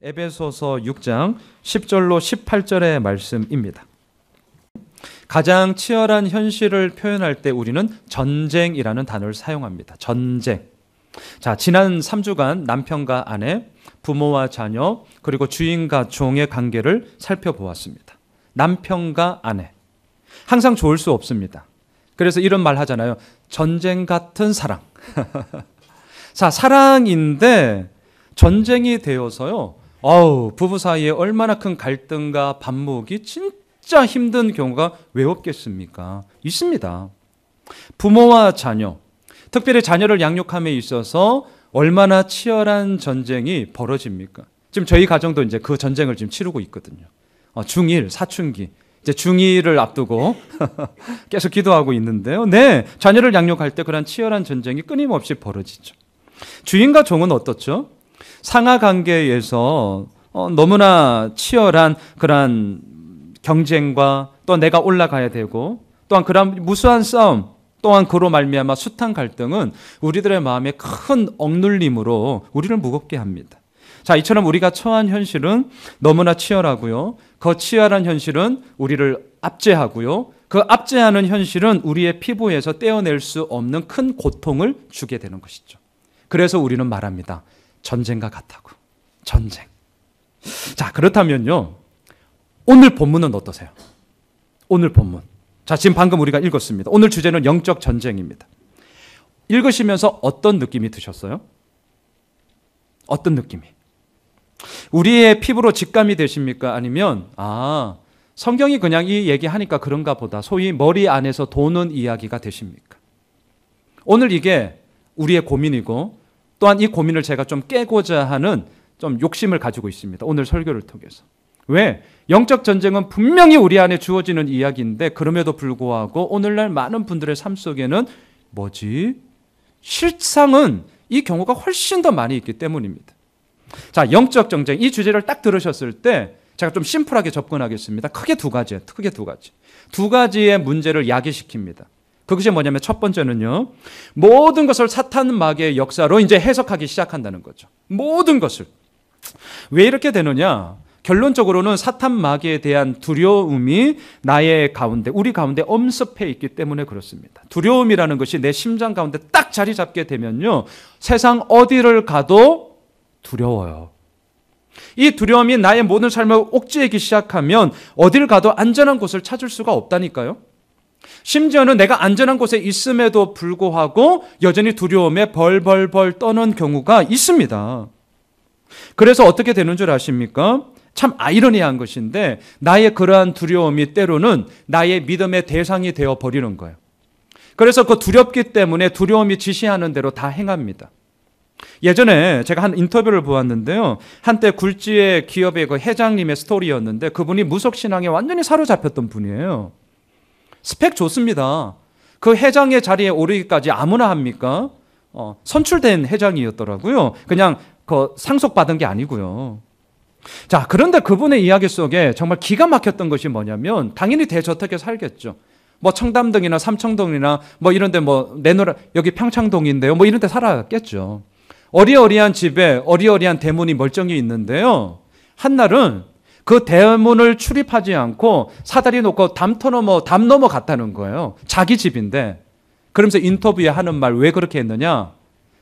에베소서 6장 10절로 18절의 말씀입니다. 가장 치열한 현실을 표현할 때 우리는 전쟁이라는 단어를 사용합니다. 전쟁. 자, 지난 3주간 남편과 아내, 부모와 자녀, 그리고 주인과 종의 관계를 살펴보았습니다. 남편과 아내. 항상 좋을 수 없습니다. 그래서 이런 말 하잖아요. 전쟁 같은 사랑. 자, 사랑인데 전쟁이 되어서요. 부부 사이에 얼마나 큰 갈등과 반목이 진짜 힘든 경우가 왜 없겠습니까? 있습니다. 부모와 자녀, 특별히 자녀를 양육함에 있어서 얼마나 치열한 전쟁이 벌어집니까? 지금 저희 가정도 이제 그 전쟁을 지금 치르고 있거든요. 중1, 사춘기. 이제 중2를 앞두고 계속 기도하고 있는데요. 네, 자녀를 양육할 때 그런 치열한 전쟁이 끊임없이 벌어지죠. 주인과 종은 어떻죠? 상하 관계에서 너무나 치열한 그런 경쟁과 또 내가 올라가야 되고 또한 그런 무수한 싸움 또한 그로 말미암아 숱한 갈등은 우리들의 마음에 큰 억눌림으로 우리를 무겁게 합니다. 자, 이처럼 우리가 처한 현실은 너무나 치열하고요. 그 치열한 현실은 우리를 압제하고요. 그 압제하는 현실은 우리의 피부에서 떼어낼 수 없는 큰 고통을 주게 되는 것이죠. 그래서 우리는 말합니다. 전쟁과 같다고. 전쟁. 자, 그렇다면요. 오늘 본문은 어떠세요? 오늘 본문. 자, 지금 방금 우리가 읽었습니다. 오늘 주제는 영적 전쟁입니다. 읽으시면서 어떤 느낌이 드셨어요? 어떤 느낌이? 우리의 피부로 직감이 되십니까? 아니면 성경이 그냥 이 얘기하니까 그런가 보다. 소위 머리 안에서 도는 이야기가 되십니까? 오늘 이게 우리의 고민이고 또한 이 고민을 제가 좀 깨고자 하는 좀 욕심을 가지고 있습니다. 오늘 설교를 통해서. 왜? 영적 전쟁은 분명히 우리 안에 주어지는 이야기인데 그럼에도 불구하고 오늘날 많은 분들의 삶 속에는 실상은 이 경우가 훨씬 더 많이 있기 때문입니다. 자, 영적 전쟁 이 주제를 딱 들으셨을 때 제가 좀 심플하게 접근하겠습니다. 크게 두 가지. 두 가지의 문제를 야기시킵니다. 그것이 뭐냐면 첫 번째는요. 모든 것을 사탄 마귀의 역사로 이제 해석하기 시작한다는 거죠. 모든 것을. 왜 이렇게 되느냐? 결론적으로는 사탄 마귀에 대한 두려움이 나의 가운데, 우리 가운데 엄습해 있기 때문에 그렇습니다. 두려움이라는 것이 내 심장 가운데 딱 자리 잡게 되면요. 세상 어디를 가도 두려워요. 이 두려움이 나의 모든 삶을 옥죄이기 시작하면 어딜 가도 안전한 곳을 찾을 수가 없다니까요. 심지어는 내가 안전한 곳에 있음에도 불구하고 여전히 두려움에 벌벌벌 떠는 경우가 있습니다. 그래서 어떻게 되는 줄 아십니까? 참 아이러니한 것인데 나의 그러한 두려움이 때로는 나의 믿음의 대상이 되어 버리는 거예요. 그래서 그 두렵기 때문에 두려움이 지시하는 대로 다 행합니다. 예전에 제가 한 인터뷰를 보았는데요. 한때 굴지의 기업의 그 회장님의 스토리였는데 그분이 무속신앙에 완전히 사로잡혔던 분이에요. 스펙 좋습니다. 그 회장의 자리에 오르기까지 아무나 합니까? 선출된 회장이었더라고요. 그냥 그 상속받은 게 아니고요. 자, 그런데 그분의 이야기 속에 정말 기가 막혔던 것이 뭐냐면 당연히 대저택에 살겠죠. 뭐 청담동이나 삼청동이나 뭐 이런 데 내노라 여기 평창동인데요. 뭐 이런 데 살았겠죠. 어리어리한 집에 어리어리한 대문이 멀쩡히 있는데요. 한날은 그 대문을 출입하지 않고 사다리 놓고 담 넘어갔다는 거예요. 자기 집인데. 그러면서 인터뷰에 하는 말 왜 그렇게 했느냐?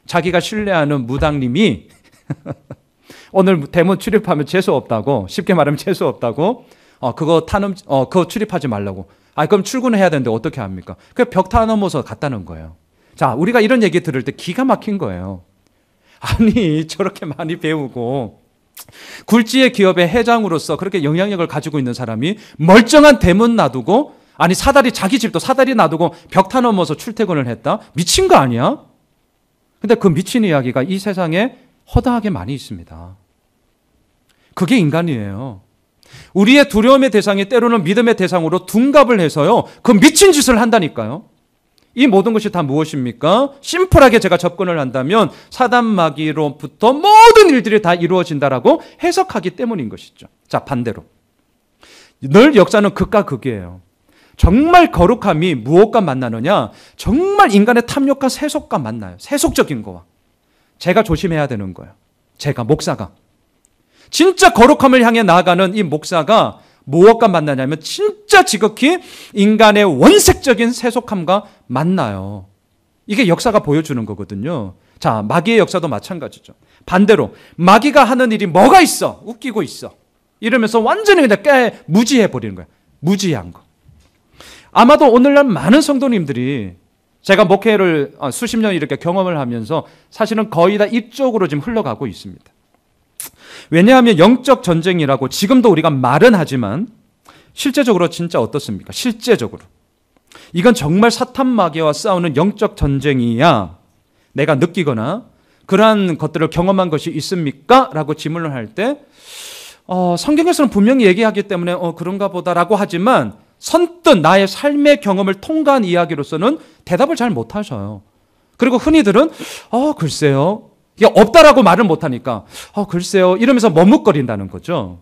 자기가 신뢰하는 무당님이 오늘 대문 출입하면 재수 없다고, 쉽게 말하면 재수 없다고, 그거 출입하지 말라고. 그럼 출근해야 되는데 어떻게 합니까? 그 벽 타 넘어서 갔다는 거예요. 자, 우리가 이런 얘기 들을 때 기가 막힌 거예요. 아니, 저렇게 많이 배우고, 굴지의 기업의 회장으로서 그렇게 영향력을 가지고 있는 사람이 멀쩡한 대문 놔두고, 자기 집도 사다리 놔두고 벽 타 넘어서 출퇴근을 했다? 미친 거 아니야? 근데 그 미친 이야기가 이 세상에 허다하게 많이 있습니다. 그게 인간이에요. 우리의 두려움의 대상이 때로는 믿음의 대상으로 둔갑을 해서요. 그 미친 짓을 한다니까요. 이 모든 것이 다 무엇입니까? 심플하게 제가 접근을 한다면 사단 마귀로부터 모든 일들이 다 이루어진다라고 해석하기 때문인 것이죠. 자, 반대로. 늘 역사는 극과 극이에요. 정말 거룩함이 무엇과 만나느냐? 정말 인간의 탐욕과 세속과 만나요. 세속적인 거와. 제가 조심해야 되는 거예요. 제가 목사가. 진짜 거룩함을 향해 나아가는 이 목사가 무엇과 만나냐면 진짜 지극히 인간의 원색적인 세속함과 만나요. 이게 역사가 보여주는 거거든요. 자, 마귀의 역사도 마찬가지죠. 반대로 마귀가 하는 일이 뭐가 있어? 웃기고 있어. 이러면서 완전히 그냥 무지해버리는 거야. 무지한 거. 아마도 오늘날 많은 성도님들이 제가 목회를 수십 년 이렇게 경험을 하면서 사실은 거의 다 이쪽으로 지금 흘러가고 있습니다. 왜냐하면 영적 전쟁이라고 지금도 우리가 말은 하지만 실제적으로 진짜 어떻습니까? 실제적으로. 이건 정말 사탄 마귀와 싸우는 영적 전쟁이야 내가 느끼거나 그러한 것들을 경험한 것이 있습니까? 라고 질문을 할 때 성경에서는 분명히 얘기하기 때문에 그런가 보다라고 하지만 선뜻 나의 삶의 경험을 통과한 이야기로서는 대답을 잘 못하셔요. 그리고 흔히들은 글쎄요. 이게 없다라고 말을 못하니까 글쎄요. 이러면서 머뭇거린다는 거죠.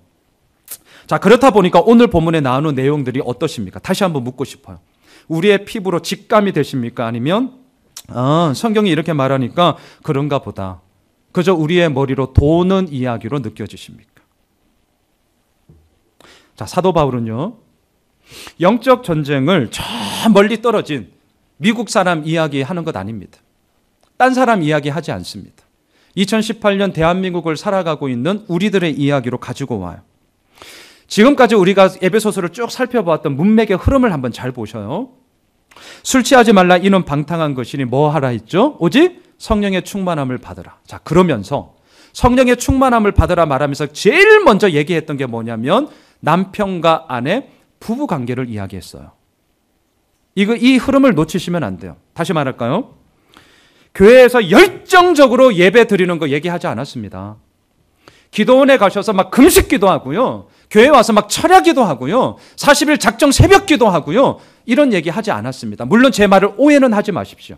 자, 그렇다 보니까 오늘 본문에 나오는 내용들이 어떠십니까? 다시 한번 묻고 싶어요. 우리의 피부로 직감이 되십니까? 아니면 성경이 이렇게 말하니까 그런가 보다. 그저 우리의 머리로 도는 이야기로 느껴지십니까? 자, 사도 바울은요. 영적 전쟁을 저 멀리 떨어진 미국 사람 이야기하는 것 아닙니다. 딴 사람 이야기하지 않습니다. 2018년 대한민국을 살아가고 있는 우리들의 이야기로 가지고 와요. 지금까지 우리가 에베소서를 쭉 살펴보았던 문맥의 흐름을 한번 잘 보셔요. 술 취하지 말라 이는 방탕한 것이니 뭐 하라 했죠? 오직 성령의 충만함을 받으라. 자, 그러면서 성령의 충만함을 받으라 말하면서 제일 먼저 얘기했던 게 뭐냐면 남편과 아내 부부 관계를 이야기했어요. 이 흐름을 놓치시면 안 돼요. 다시 말할까요? 교회에서 열정적으로 예배 드리는 거 얘기하지 않았습니다. 기도원에 가셔서 막 금식 기도하고요. 교회 와서 막 철야 기도하고요. 40일 작정 새벽 기도하고요. 이런 얘기 하지 않았습니다. 물론 제 말을 오해는 하지 마십시오.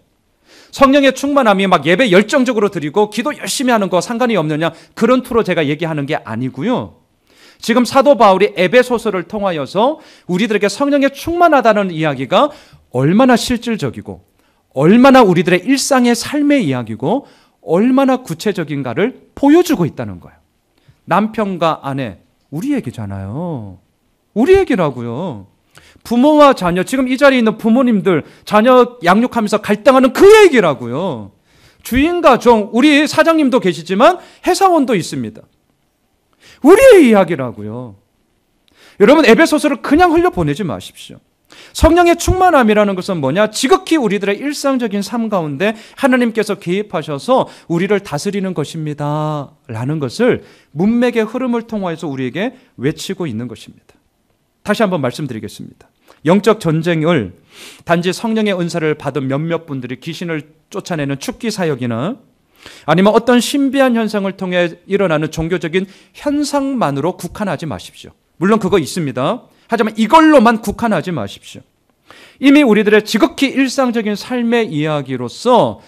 성령의 충만함이 막 예배 열정적으로 드리고 기도 열심히 하는 거 상관이 없느냐 그런 투로 제가 얘기하는 게 아니고요. 지금 사도 바울이 에베소서를 통하여서 우리들에게 성령의 충만하다는 이야기가 얼마나 실질적이고 얼마나 우리들의 일상의 삶의 이야기고 얼마나 구체적인가를 보여주고 있다는 거예요. 남편과 아내, 우리 얘기잖아요. 우리 얘기라고요. 부모와 자녀, 지금 이 자리에 있는 부모님들 자녀 양육하면서 갈등하는 그 얘기라고요. 주인과 종, 우리 사장님도 계시지만 회사원도 있습니다. 우리의 이야기라고요. 여러분, 에베소서를 그냥 흘려보내지 마십시오. 성령의 충만함이라는 것은 뭐냐? 지극히 우리들의 일상적인 삶 가운데 하나님께서 개입하셔서 우리를 다스리는 것입니다 라는 것을 문맥의 흐름을 통해서 우리에게 외치고 있는 것입니다. 다시 한번 말씀드리겠습니다. 영적 전쟁을 단지 성령의 은사를 받은 몇몇 분들이 귀신을 쫓아내는 축기 사역이나 아니면 어떤 신비한 현상을 통해 일어나는 종교적인 현상만으로 국한하지 마십시오. 물론 그거 있습니다. 하지만 이걸로만 국한하지 마십시오. 이미 우리들의 지극히 일상적인 삶의 이야기로서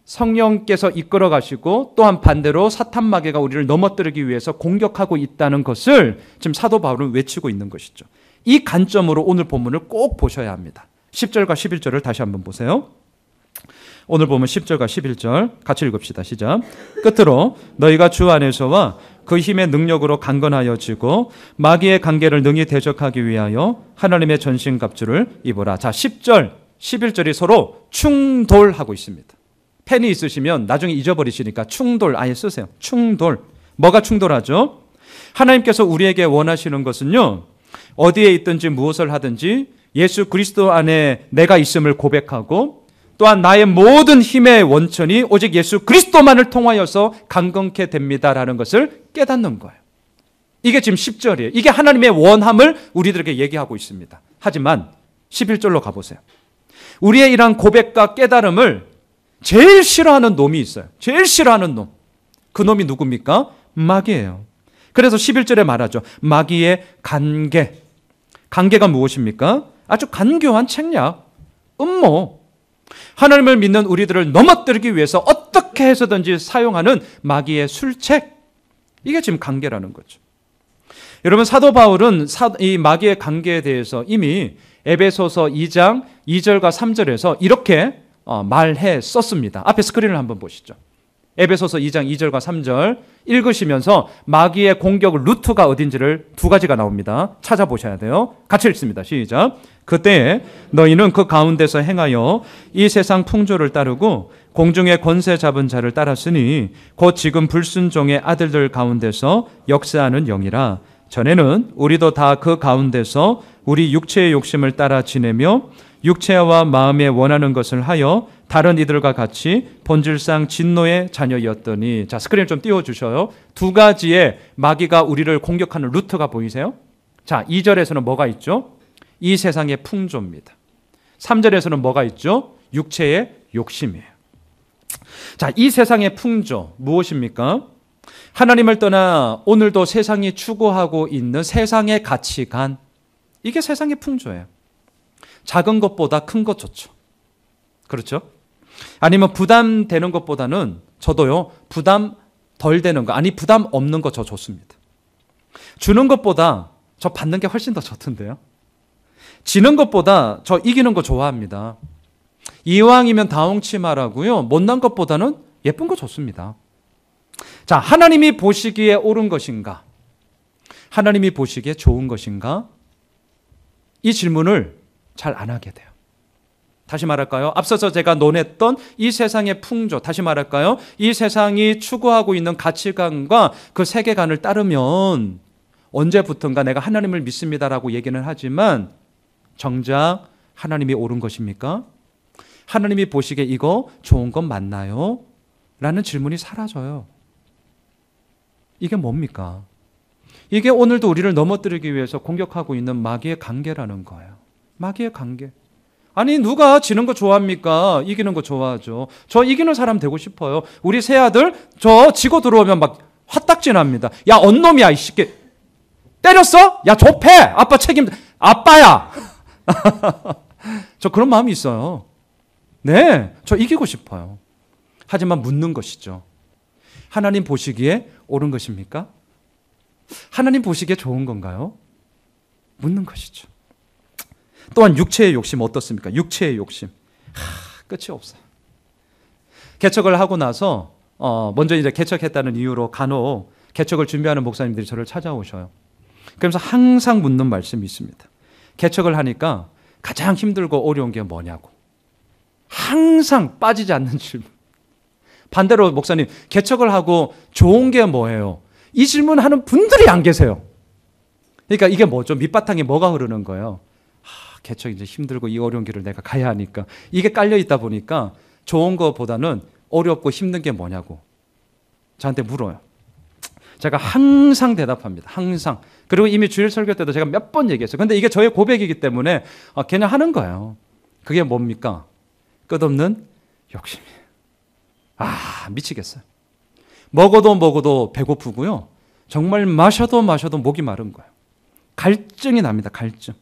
성령께서 이끌어 가시고 또한 반대로 사탄 마귀가 우리를 넘어뜨리기 위해서 공격하고 있다는 것을 지금 사도 바울은 외치고 있는 것이죠. 이 관점으로 오늘 본문을 꼭 보셔야 합니다. 10절과 11절을 다시 한번 보세요. 오늘 보면 10절과 11절 같이 읽읍시다. 시작. 끝으로 너희가 주 안에서와 그 힘의 능력으로 강건하여지고 마귀의 관계를 능히 대적하기 위하여 하나님의 전신갑주를 입어라. 자, 10절, 11절이 서로 충돌하고 있습니다. 펜이 있으시면 나중에 잊어버리시니까 충돌 아예 쓰세요. 충돌. 뭐가 충돌하죠? 하나님께서 우리에게 원하시는 것은요, 어디에 있든지 무엇을 하든지 예수 그리스도 안에 내가 있음을 고백하고 또한 나의 모든 힘의 원천이 오직 예수 그리스도만을 통하여서 강건케 됩니다라는 것을 깨닫는 거예요. 이게 지금 10절이에요. 이게 하나님의 원함을 우리들에게 얘기하고 있습니다. 하지만 11절로 가보세요. 우리의 이러한 고백과 깨달음을 제일 싫어하는 놈이 있어요. 제일 싫어하는 놈. 그 놈이 누굽니까? 마귀예요. 그래서 11절에 말하죠. 마귀의 간계. 간계가 무엇입니까? 아주 간교한 책략, 음모. 하나님을 믿는 우리들을 넘어뜨리기 위해서 어떻게 해서든지 사용하는 마귀의 술책. 이게 지금 관계라는 거죠. 여러분, 사도 바울은 이 마귀의 관계에 대해서 이미 에베소서 2장 2절과 3절에서 이렇게 말했었습니다. 앞에 스크린을 한번 보시죠. 에베소서 2장 2절과 3절 읽으시면서 마귀의 공격 루트가 어딘지를 두 가지가 나옵니다. 찾아보셔야 돼요. 같이 읽습니다. 시작. 그때에 너희는 그 가운데서 행하여 이 세상 풍조를 따르고 공중의 권세 잡은 자를 따랐으니 곧 지금 불순종의 아들들 가운데서 역사하는 영이라. 전에는 우리도 다 그 가운데서 우리 육체의 욕심을 따라 지내며 육체와 마음에 원하는 것을 하여 다른 이들과 같이 본질상 진노의 자녀였더니. 자, 스크린 좀 띄워주셔요. 두 가지의 마귀가 우리를 공격하는 루트가 보이세요? 자, 2절에서는 뭐가 있죠? 이 세상의 풍조입니다. 3절에서는 뭐가 있죠? 육체의 욕심이에요. 자, 이 세상의 풍조 무엇입니까? 하나님을 떠나 오늘도 세상이 추구하고 있는 세상의 가치관, 이게 세상의 풍조예요. 작은 것보다 큰 것 좋죠. 그렇죠? 아니면 부담되는 것보다는 저도요, 부담 덜 되는 거, 아니 부담 없는 거 저 좋습니다. 주는 것보다 저 받는 게 훨씬 더 좋던데요. 지는 것보다 저 이기는 거 좋아합니다. 이왕이면 다홍치마라고요. 못난 것보다는 예쁜 거 좋습니다. 자, 하나님이 보시기에 옳은 것인가? 하나님이 보시기에 좋은 것인가? 이 질문을 잘 안 하게 돼요. 다시 말할까요? 앞서서 제가 논했던 이 세상의 풍조, 다시 말할까요? 이 세상이 추구하고 있는 가치관과 그 세계관을 따르면 언제부턴가 내가 하나님을 믿습니다라고 얘기는 하지만 정작 하나님이 옳은 것입니까? 하나님이 보시기에 이거 좋은 건 맞나요? 라는 질문이 사라져요. 이게 뭡니까? 이게 오늘도 우리를 넘어뜨리기 위해서 공격하고 있는 마귀의 관계라는 거예요. 마귀의 관계. 아니 누가 지는 거 좋아합니까? 이기는 거 좋아하죠. 저 이기는 사람 되고 싶어요. 우리 새 아들 저 지고 들어오면 막 화딱지 납니다. 야 언놈이야 이 새끼. 때렸어? 야 좁해. 아빠 책임. 아빠야. 저 그런 마음이 있어요. 네, 저 이기고 싶어요. 하지만 묻는 것이죠. 하나님 보시기에 옳은 것입니까? 하나님 보시기에 좋은 건가요? 묻는 것이죠. 또한 육체의 욕심 어떻습니까? 육체의 욕심. 끝이 없어요. 개척을 하고 나서 먼저 이제 개척했다는 이유로 간혹 개척을 준비하는 목사님들이 저를 찾아오셔요. 그러면서 항상 묻는 말씀이 있습니다. 개척을 하니까 가장 힘들고 어려운 게 뭐냐고. 항상 빠지지 않는 질문. 반대로 목사님, 개척을 하고 좋은 게 뭐예요? 이 질문하는 분들이 안 계세요. 그러니까 이게 뭐죠? 밑바탕에 뭐가 흐르는 거예요? 개척 이제 힘들고 이 어려운 길을 내가 가야 하니까. 이게 깔려 있다 보니까 좋은 것보다는 어렵고 힘든 게 뭐냐고 저한테 물어요. 제가 항상 대답합니다. 항상. 그리고 이미 주일 설교 때도 제가 몇 번 얘기했어요. 근데 이게 저의 고백이기 때문에 그냥 하는 거예요. 그게 뭡니까? 끝없는 욕심이에요. 미치겠어요. 먹어도 배고프고요. 정말 마셔도 목이 마른 거예요. 갈증이 납니다. 갈증.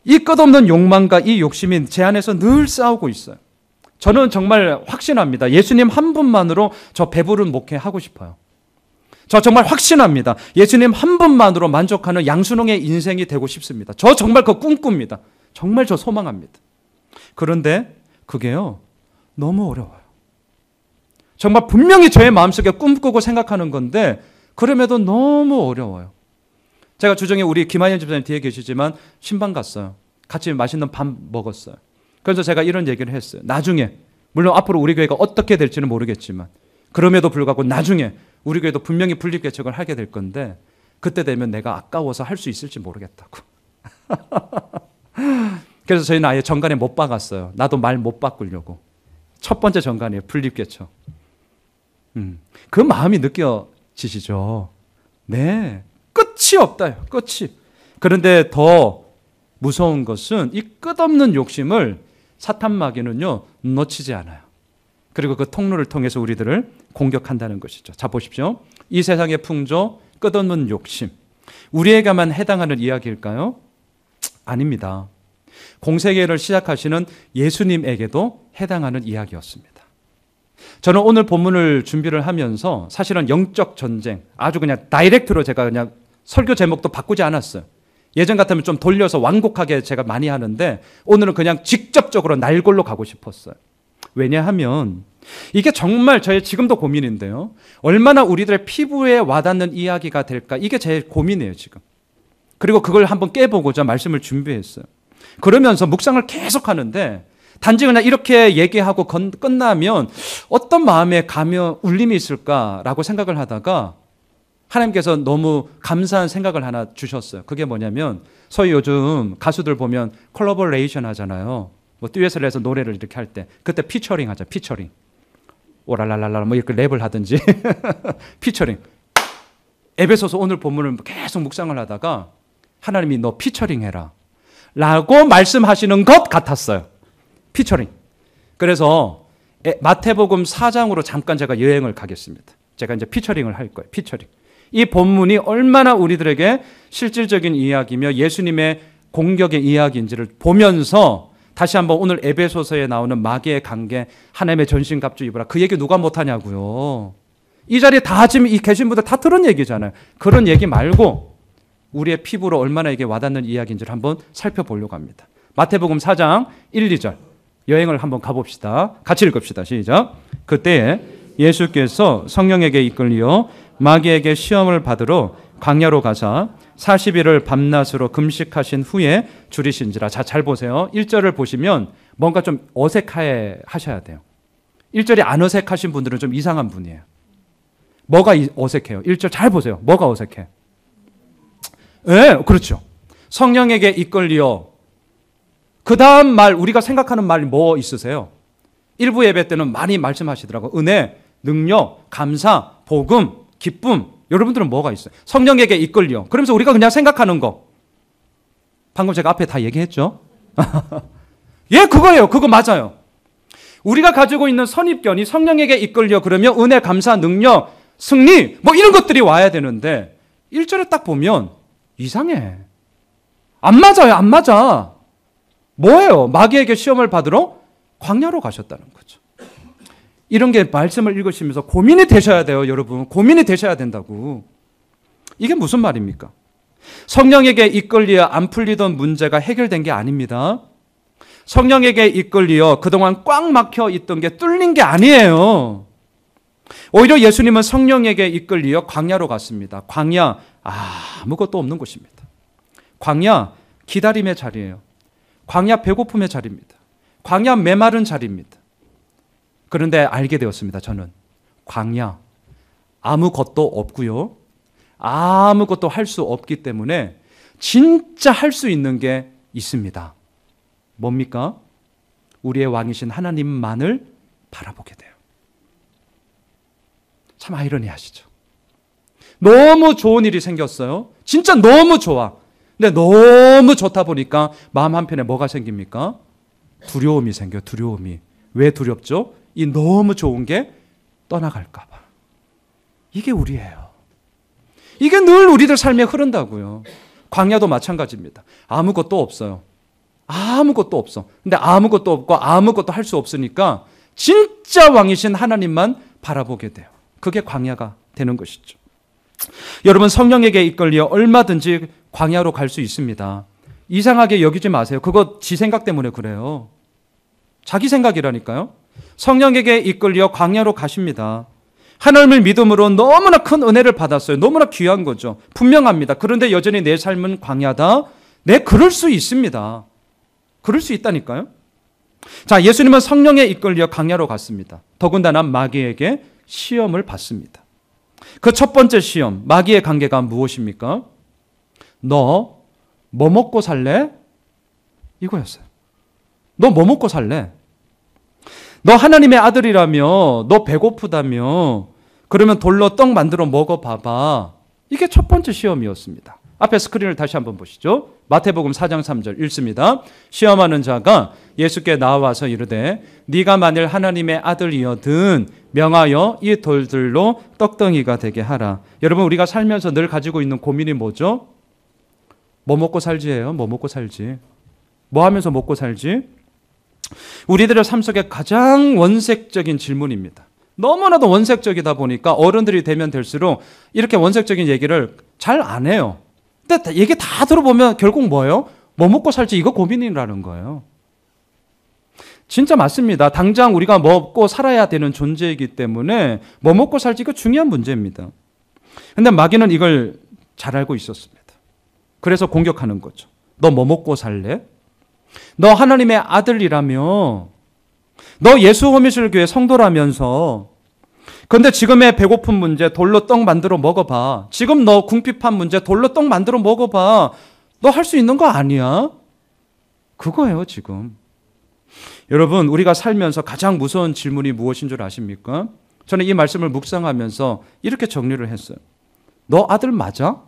이 끝없는 욕망과 이 욕심이 제 안에서 늘 싸우고 있어요. 저는 정말 확신합니다. 예수님 한 분만으로 저 배부른 목회 하고 싶어요. 저 정말 확신합니다. 예수님 한 분만으로 만족하는 양순홍의 인생이 되고 싶습니다. 저 정말 그거 꿈꿉니다. 정말 저 소망합니다. 그런데 그게요, 너무 어려워요. 정말 분명히 저의 마음속에 꿈꾸고 생각하는 건데 그럼에도 너무 어려워요. 제가 주중에 우리 김한현 집사님 뒤에 계시지만 신방 갔어요. 같이 맛있는 밥 먹었어요. 그래서 제가 이런 얘기를 했어요. 나중에, 물론 앞으로 우리 교회가 어떻게 될지는 모르겠지만 그럼에도 불구하고 나중에 우리 교회도 분명히 분립개척을 하게 될 건데 그때 되면 내가 아까워서 할 수 있을지 모르겠다고. 그래서 저희는 아예 정관에 못 박았어요. 나도 말 못 바꾸려고. 첫 번째 정관이에요. 분립개척. 그 마음이 느껴지시죠? 네. 끝이 없다요. 끝이. 그런데 더 무서운 것은 이 끝없는 욕심을 사탄 마귀는요, 놓치지 않아요. 그리고 그 통로를 통해서 우리들을 공격한다는 것이죠. 자, 보십시오. 이 세상의 풍조, 끝없는 욕심. 우리에게만 해당하는 이야기일까요? 아닙니다. 공생애를 시작하시는 예수님에게도 해당하는 이야기였습니다. 저는 오늘 본문을 준비를 하면서 사실은 영적 전쟁, 아주 그냥 다이렉트로 제가 그냥 설교 제목도 바꾸지 않았어요. 예전 같으면 좀 돌려서 완곡하게 제가 많이 하는데 오늘은 그냥 직접적으로 날골로 가고 싶었어요. 왜냐하면 이게 정말 저의 지금도 고민인데요. 얼마나 우리들의 피부에 와닿는 이야기가 될까? 이게 제 고민이에요, 지금. 그리고 그걸 한번 깨보고자 말씀을 준비했어요. 그러면서 묵상을 계속 하는데 단지 그냥 이렇게 얘기하고 끝나면 어떤 마음에 가며 울림이 있을까라고 생각을 하다가 하나님께서 너무 감사한 생각을 하나 주셨어요. 그게 뭐냐면 소위 요즘 가수들 보면 콜라보레이션 하잖아요. 뭐 듀엣을 해서 노래를 이렇게 할 때 그때 피처링 하죠. 피처링. 오랄랄랄라 뭐 이렇게 랩을 하든지 피처링. 에베소서 오늘 본문을 계속 묵상을 하다가 하나님이 너 피처링 해라 라고 말씀하시는 것 같았어요. 피처링. 그래서 마태복음 4장으로 잠깐 제가 여행을 가겠습니다. 제가 이제 피처링을 할 거예요. 피처링. 이 본문이 얼마나 우리들에게 실질적인 이야기며 예수님의 공격의 이야기인지를 보면서 다시 한번 오늘 에베소서에 나오는 마귀의 관계, 하나님의 전신갑주 입으라. 그 얘기 누가 못하냐고요. 이 자리에 다 지금 이 계신 분들 다 들은 얘기잖아요. 그런 얘기 말고 우리의 피부로 얼마나 이게 와닿는 이야기인지를 한번 살펴보려고 합니다. 마태복음 4장 1, 2절 여행을 한번 가봅시다. 같이 읽읍시다. 시작. 그때에 예수께서 성령에게 이끌려 마귀에게 시험을 받으러 광야로 가사 40일을 밤낮으로 금식하신 후에 줄이신지라. 자, 잘 보세요. 1절을 보시면 뭔가 좀 어색해 하셔야 돼요. 1절이 안 어색하신 분들은 좀 이상한 분이에요. 뭐가 어색해요? 1절 잘 보세요. 뭐가 어색해? 네, 그렇죠. 성령에게 이끌려. 그 다음 말, 우리가 생각하는 말이 뭐 있으세요? 일부 예배 때는 많이 말씀하시더라고요. 은혜, 능력, 감사, 복음, 기쁨. 여러분들은 뭐가 있어요? 성령에게 이끌려. 그러면서 우리가 그냥 생각하는 거. 방금 제가 앞에 다 얘기했죠? 예, 그거예요. 그거 맞아요. 우리가 가지고 있는 선입견이 성령에게 이끌려 그러면 은혜, 감사, 능력, 승리 뭐 이런 것들이 와야 되는데 1절에 딱 보면 이상해. 안 맞아요. 안 맞아. 뭐예요? 마귀에게 시험을 받으러 광야로 가셨다는 거죠. 이런 게 말씀을 읽으시면서 고민이 되셔야 돼요, 여러분. 고민이 되셔야 된다고. 이게 무슨 말입니까? 성령에게 이끌려 안 풀리던 문제가 해결된 게 아닙니다. 성령에게 이끌려 그동안 꽉 막혀 있던 게 뚫린 게 아니에요. 오히려 예수님은 성령에게 이끌려 광야로 갔습니다. 광야, 아무것도 없는 곳입니다. 광야, 기다림의 자리예요. 광야, 배고픔의 자리입니다. 광야, 메마른 자리입니다. 그런데 알게 되었습니다. 저는 광야, 아무것도 없고요. 아무것도 할 수 없기 때문에 진짜 할 수 있는 게 있습니다. 뭡니까? 우리의 왕이신 하나님만을 바라보게 돼요. 참 아이러니하시죠. 너무 좋은 일이 생겼어요. 진짜 너무 좋아. 근데 너무 좋다 보니까 마음 한편에 뭐가 생깁니까? 두려움이 생겨요. 두려움이. 왜 두렵죠? 이 너무 좋은 게 떠나갈까 봐. 이게 우리예요. 이게 늘 우리들 삶에 흐른다고요. 광야도 마찬가지입니다. 아무것도 없어요. 아무것도 없어. 근데 아무것도 없고 아무것도 할 수 없으니까 진짜 왕이신 하나님만 바라보게 돼요. 그게 광야가 되는 것이죠. 여러분, 성령에게 이끌려 얼마든지 광야로 갈 수 있습니다. 이상하게 여기지 마세요. 그거 지 생각 때문에 그래요. 자기 생각이라니까요. 성령에게 이끌려 광야로 가십니다. 하나님을 믿음으로 너무나 큰 은혜를 받았어요. 너무나 귀한 거죠. 분명합니다. 그런데 여전히 내 삶은 광야다. 네, 그럴 수 있습니다. 그럴 수 있다니까요. 자, 예수님은 성령에 이끌려 광야로 갔습니다. 더군다나 마귀에게 시험을 받습니다. 그 첫 번째 시험, 마귀의 관계가 무엇입니까? 너 뭐 먹고 살래? 이거였어요. 너 뭐 먹고 살래? 너 하나님의 아들이라며, 너 배고프다며, 그러면 돌로 떡 만들어 먹어봐봐. 이게 첫 번째 시험이었습니다. 앞에 스크린을 다시 한번 보시죠. 마태복음 4장 3절 읽습니다. 시험하는 자가 예수께 나와서 이르되 네가 만일 하나님의 아들이여든 명하여 이 돌들로 떡덩이가 되게 하라. 여러분, 우리가 살면서 늘 가지고 있는 고민이 뭐죠? 뭐 먹고 살지예요. 뭐 먹고 살지. 뭐 하면서 먹고 살지? 우리들의 삶 속에 가장 원색적인 질문입니다. 너무나도 원색적이다 보니까 어른들이 되면 될수록 이렇게 원색적인 얘기를 잘 안 해요. 근데 얘기 다 들어보면 결국 뭐예요? 뭐 먹고 살지 이거 고민이라는 거예요. 진짜 맞습니다. 당장 우리가 먹고 살아야 되는 존재이기 때문에 뭐 먹고 살지 그 중요한 문제입니다. 근데 마귀는 이걸 잘 알고 있었습니다. 그래서 공격하는 거죠. 너 뭐 먹고 살래? 너 하나님의 아들이라며? 너 예수 호미실 교회 성도라면서? 근데 지금의 배고픈 문제 돌로 떡 만들어 먹어봐. 지금 너 궁핍한 문제 돌로 떡 만들어 먹어봐. 너 할 수 있는 거 아니야? 그거예요 지금. 여러분 우리가 살면서 가장 무서운 질문이 무엇인 줄 아십니까? 저는 이 말씀을 묵상하면서 이렇게 정리를 했어요. 너 아들 맞아?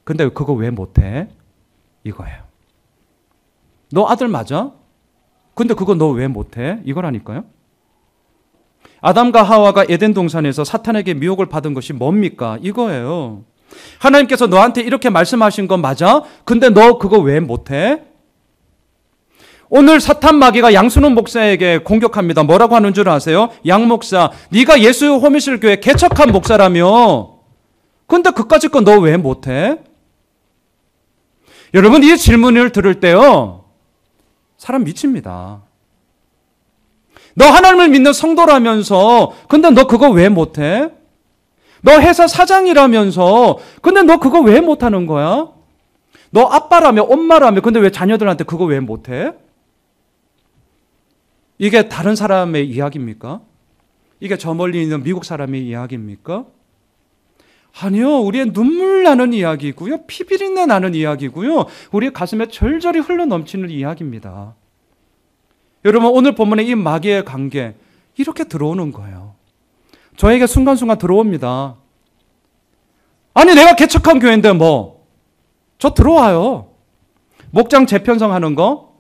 근데 그거 왜 못해? 이거예요. 너 아들 맞아? 근데 그거 너 왜 못해? 이거라니까요. 아담과 하와가 에덴 동산에서 사탄에게 미혹을 받은 것이 뭡니까? 이거예요. 하나님께서 너한테 이렇게 말씀하신 건 맞아? 근데 너 그거 왜 못해? 오늘 사탄 마귀가 양순훈 목사에게 공격합니다. 뭐라고 하는 줄 아세요? 양 목사, 네가 예수 호미실 교회 개척한 목사라며. 근데 그까짓 거 너 왜 못해? 여러분 이 질문을 들을 때요. 사람 미칩니다. 너 하나님을 믿는 성도라면서 근데 너 그거 왜 못해? 너 회사 사장이라면서 근데 너 그거 왜 못하는 거야? 너 아빠라며 엄마라며 근데 왜 자녀들한테 그거 왜 못해? 이게 다른 사람의 이야기입니까? 이게 저 멀리 있는 미국 사람의 이야기입니까? 아니요. 우리의 눈물 나는 이야기고요. 피비린내 나는 이야기고요. 우리의 가슴에 절절히 흘러넘치는 이야기입니다. 여러분 오늘 본문의 이 마귀의 관계 이렇게 들어오는 거예요. 저에게 순간순간 들어옵니다. 아니 내가 개척한 교회인데 뭐. 저 들어와요. 목장 재편성하는 거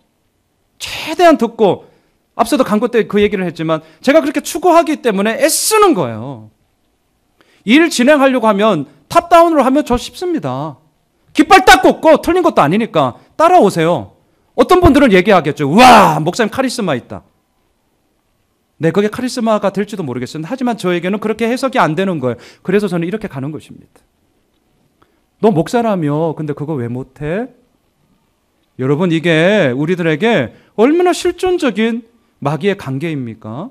최대한 듣고 앞서도 강구 때 그 얘기를 했지만 제가 그렇게 추구하기 때문에 애쓰는 거예요. 일 진행하려고 하면 탑다운으로 하면 저 쉽습니다. 깃발 딱 꽂고 틀린 것도 아니니까 따라오세요. 어떤 분들은 얘기하겠죠. 와 목사님 카리스마 있다. 네, 그게 카리스마가 될지도 모르겠어요. 하지만 저에게는 그렇게 해석이 안 되는 거예요. 그래서 저는 이렇게 가는 것입니다. 너 목사라며 근데 그거 왜 못해? 여러분 이게 우리들에게 얼마나 실존적인 마귀의 관계입니까?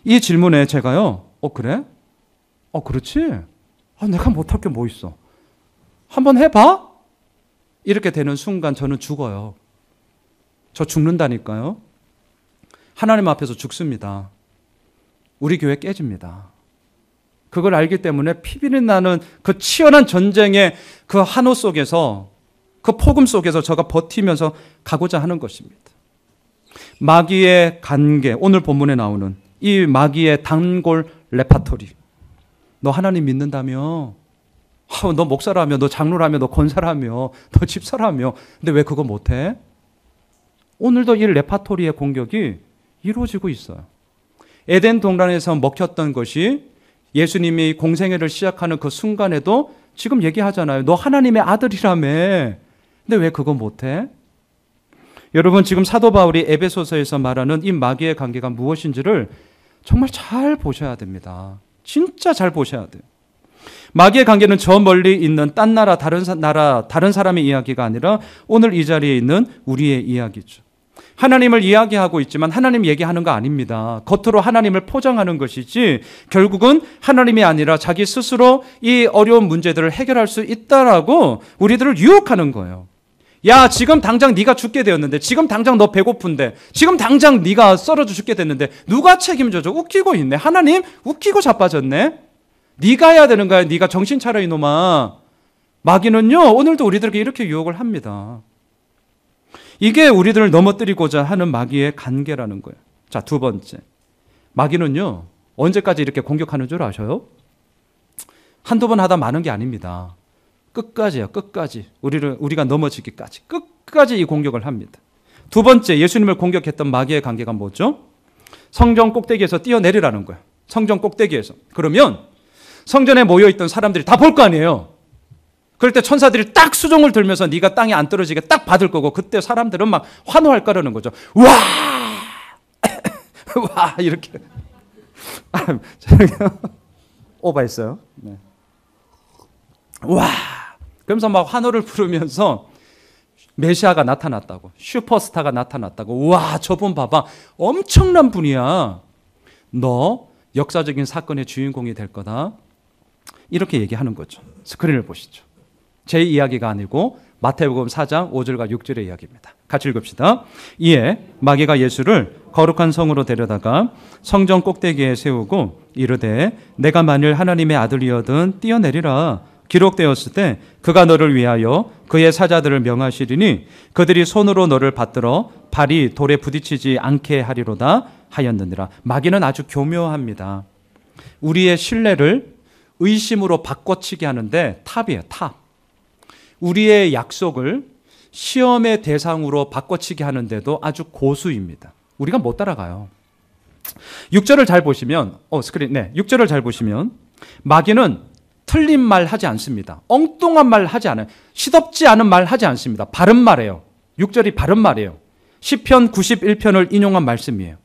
이 질문에 제가요. 그래? 그렇지? 내가 못할 게 뭐 있어? 한번 해봐? 이렇게 되는 순간 저는 죽어요. 저 죽는다니까요. 하나님 앞에서 죽습니다. 우리 교회 깨집니다. 그걸 알기 때문에 피비린 나는 그 치열한 전쟁의 그 한호 속에서 그 폭음 속에서 저가 버티면서 가고자 하는 것입니다. 마귀의 관계, 오늘 본문에 나오는 이 마귀의 단골 레파토리. 너 하나님 믿는다며? 너 목사라며, 너 장로라며, 너 권사라며, 너 집사라며. 근데 왜 그거 못해? 오늘도 이 레파토리의 공격이 이루어지고 있어요. 에덴 동산에서 먹혔던 것이 예수님이 공생애를 시작하는 그 순간에도 지금 얘기하잖아요. 너 하나님의 아들이라며. 근데 왜 그거 못해? 여러분 지금 사도 바울이 에베소서에서 말하는 이 마귀의 관계가 무엇인지를 정말 잘 보셔야 됩니다. 진짜 잘 보셔야 돼요. 마귀의 관계는 저 멀리 있는 딴 나라, 다른 사람의 이야기가 아니라 오늘 이 자리에 있는 우리의 이야기죠. 하나님을 이야기하고 있지만 하나님 얘기하는 거 아닙니다. 겉으로 하나님을 포장하는 것이지 결국은 하나님이 아니라 자기 스스로 이 어려운 문제들을 해결할 수 있다라고 우리들을 유혹하는 거예요. 야, 지금 당장 네가 죽게 되었는데, 지금 당장 너 배고픈데, 지금 당장 네가 썰어져 죽게 됐는데 누가 책임져줘? 웃기고 있네. 하나님 웃기고 자빠졌네. 네가 해야 되는 거야. 네가 정신 차려 이놈아. 마귀는요 오늘도 우리들에게 이렇게 유혹을 합니다. 이게 우리들을 넘어뜨리고자 하는 마귀의 관계라는 거예요. 자, 두 번째. 마귀는요 언제까지 이렇게 공격하는 줄 아셔요? 한두 번 하다 마는 게 아닙니다. 끝까지요. 끝까지. 우리가 넘어지기까지. 끝까지 이 공격을 합니다. 두 번째, 예수님을 공격했던 마귀의 관계가 뭐죠? 성전 꼭대기에서 뛰어내리라는 거예요. 성전 꼭대기에서. 그러면 성전에 모여있던 사람들이 다 볼 거 아니에요. 그럴 때 천사들이 딱 수종을 들면서 네가 땅에 안 떨어지게 딱 받을 거고 그때 사람들은 막 환호할 거라는 거죠. 와! 와! 이렇게. 오버했어요. 네. 와! 그러면서 막 환호를 부르면서 메시아가 나타났다고, 슈퍼스타가 나타났다고, 와, 저분 봐봐, 엄청난 분이야. 너 역사적인 사건의 주인공이 될 거다. 이렇게 얘기하는 거죠. 스크린을 보시죠. 제 이야기가 아니고 마태복음 4장 5절과 6절의 이야기입니다. 같이 읽읍시다. 이에 마귀가 예수를 거룩한 성으로 데려다가 성전 꼭대기에 세우고 이르되 내가 만일 하나님의 아들이어든 뛰어내리라. 기록되었을 때 그가 너를 위하여 그의 사자들을 명하시리니 그들이 손으로 너를 받들어 발이 돌에 부딪히지 않게 하리로다 하였느니라. 마귀는 아주 교묘합니다. 우리의 신뢰를 의심으로 바꿔치기 하는데 탑이에요, 탑. 우리의 약속을 시험의 대상으로 바꿔치기 하는데도 아주 고수입니다. 우리가 못 따라가요. 6절을 잘 보시면, 스크린, 네, 6절을 잘 보시면 마귀는 틀린 말 하지 않습니다. 엉뚱한 말 하지 않아요. 시덥지 않은 말 하지 않습니다. 바른 말이에요. 6절이 바른 말이에요. 시편 91편을 인용한 말씀이에요.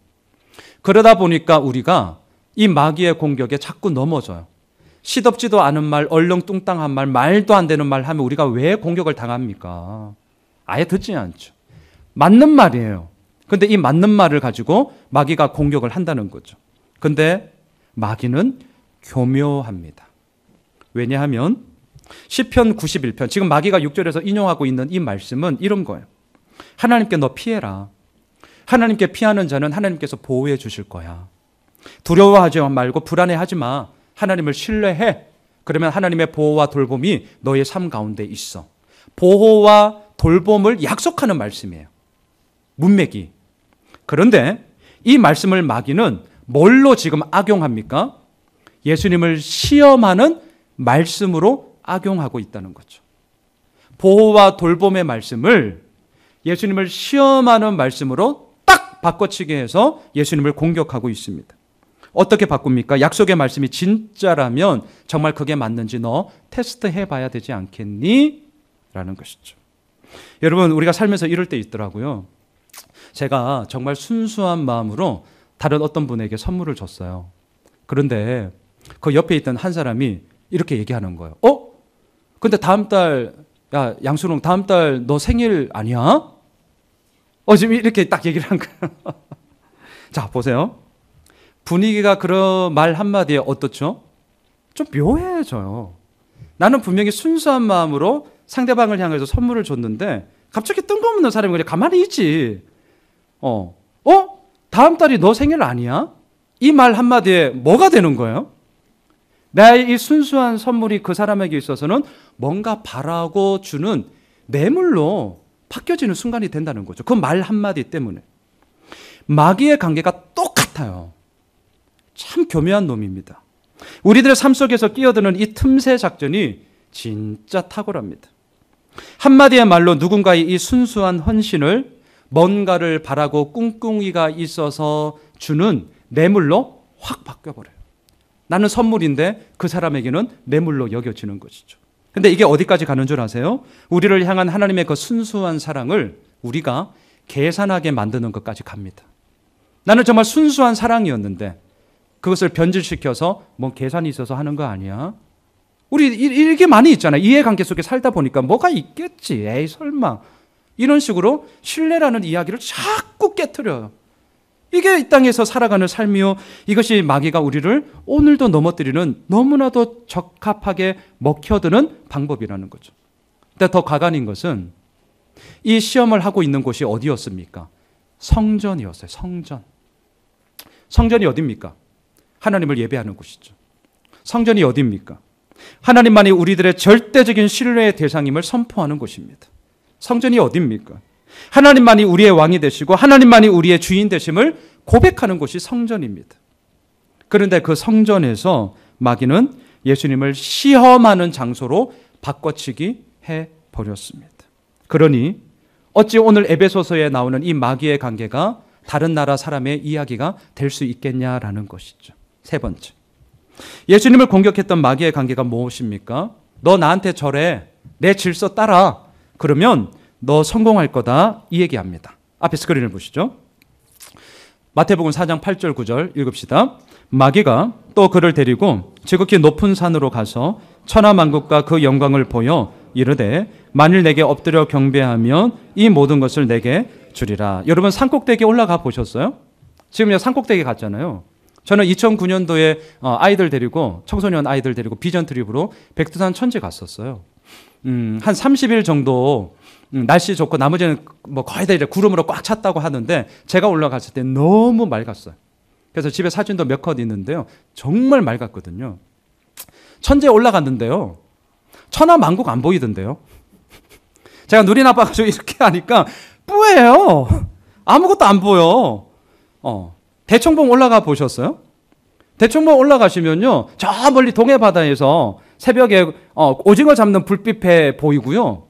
그러다 보니까 우리가 이 마귀의 공격에 자꾸 넘어져요. 시덥지도 않은 말, 얼렁뚱땅한 말, 말도 안 되는 말 하면 우리가 왜 공격을 당합니까? 아예 듣지 않죠. 맞는 말이에요. 근데 이 맞는 말을 가지고 마귀가 공격을 한다는 거죠. 근데 마귀는 교묘합니다. 왜냐하면 시편 91편, 지금 마귀가 6절에서 인용하고 있는 이 말씀은 이런 거예요. 하나님께 너 피해라. 하나님께 피하는 자는 하나님께서 보호해 주실 거야. 두려워하지 말고 불안해하지 마. 하나님을 신뢰해. 그러면 하나님의 보호와 돌봄이 너의 삶 가운데 있어. 보호와 돌봄을 약속하는 말씀이에요. 문맥이. 그런데 이 말씀을 마귀는 뭘로 지금 악용합니까? 예수님을 시험하는 말씀으로 악용하고 있다는 거죠. 보호와 돌봄의 말씀을 예수님을 시험하는 말씀으로 딱 바꿔치기 해서 예수님을 공격하고 있습니다. 어떻게 바꿉니까? 약속의 말씀이 진짜라면 정말 그게 맞는지 너 테스트 해봐야 되지 않겠니? 라는 것이죠. 여러분, 우리가 살면서 이럴 때 있더라고요. 제가 정말 순수한 마음으로 다른 어떤 분에게 선물을 줬어요. 그런데 그 옆에 있던 한 사람이 이렇게 얘기하는 거예요. 근데 다음 달, 야, 양순홍, 다음 달 너 생일 아니야? 지금 이렇게 딱 얘기를 한 거예요. 자, 보세요. 분위기가 그런 말 한마디에 어떻죠? 좀 묘해져요. 나는 분명히 순수한 마음으로 상대방을 향해서 선물을 줬는데 갑자기 뜬금없는 사람이 그냥 가만히 있지. 다음 달이 너 생일 아니야? 이 말 한마디에 뭐가 되는 거예요? 나의 이 순수한 선물이 그 사람에게 있어서는 뭔가 바라고 주는 뇌물로 바뀌어지는 순간이 된다는 거죠. 그 말 한마디 때문에. 마귀의 관계가 똑같아요. 참 교묘한 놈입니다. 우리들의 삶 속에서 끼어드는 이 틈새 작전이 진짜 탁월합니다. 한마디의 말로 누군가의 이 순수한 헌신을 뭔가를 바라고 꿍꿍이가 있어서 주는 뇌물로 확 바뀌어버려요. 나는 선물인데 그 사람에게는 뇌물로 여겨지는 것이죠. 근데 이게 어디까지 가는 줄 아세요? 우리를 향한 하나님의 그 순수한 사랑을 우리가 계산하게 만드는 것까지 갑니다. 나는 정말 순수한 사랑이었는데 그것을 변질시켜서 뭐 계산이 있어서 하는 거 아니야? 우리 이게 많이 있잖아요. 이해관계 속에 살다 보니까 뭐가 있겠지. 에이 설마. 이런 식으로 신뢰라는 이야기를 자꾸 깨트려요. 이게 이 땅에서 살아가는 삶이요. 이것이 마귀가 우리를 오늘도 넘어뜨리는 너무나도 적합하게 먹혀드는 방법이라는 거죠. 근데 더 가관인 것은 이 시험을 하고 있는 곳이 어디였습니까? 성전이었어요. 성전. 성전이 어디입니까? 하나님을 예배하는 곳이죠. 성전이 어디입니까? 하나님만이 우리들의 절대적인 신뢰의 대상임을 선포하는 곳입니다. 성전이 어디입니까? 하나님만이 우리의 왕이 되시고 하나님만이 우리의 주인 되심을 고백하는 곳이 성전입니다. 그런데 그 성전에서 마귀는 예수님을 시험하는 장소로 바꿔치기 해버렸습니다. 그러니 어찌 오늘 에베소서에 나오는 이 마귀의 관계가 다른 나라 사람의 이야기가 될 수 있겠냐라는 것이죠. 세 번째, 예수님을 공격했던 마귀의 관계가 무엇입니까? 너 나한테 절해, 내 질서 따라, 그러면 너 성공할 거다, 이 얘기합니다. 앞에 스크린을 보시죠. 마태복음 4장 8절 9절 읽읍시다. 마귀가 또 그를 데리고 지극히 높은 산으로 가서 천하만국과 그 영광을 보여 이르되 만일 내게 엎드려 경배하면 이 모든 것을 내게 주리라. 여러분 산꼭대기에 올라가 보셨어요? 지금 산꼭대기 갔잖아요. 저는 2009년도에 아이들 데리고 청소년 아이들 데리고 비전 트립으로 백두산 천지 갔었어요. 한 30일 정도 날씨 좋고 나머지는 뭐 거의 다 이제 구름으로 꽉 찼다고 하는데 제가 올라갔을 때 너무 맑았어요. 그래서 집에 사진도 몇 컷 있는데요. 정말 맑았거든요. 천지에 올라갔는데요. 천하만국 안 보이던데요. 제가 눈이 나빠가지고 이렇게 하니까 뿌예요. 아무것도 안 보여. 대청봉 올라가 보셨어요? 대청봉 올라가시면요. 저 멀리 동해 바다에서 새벽에 오징어 잡는 불빛에 보이고요.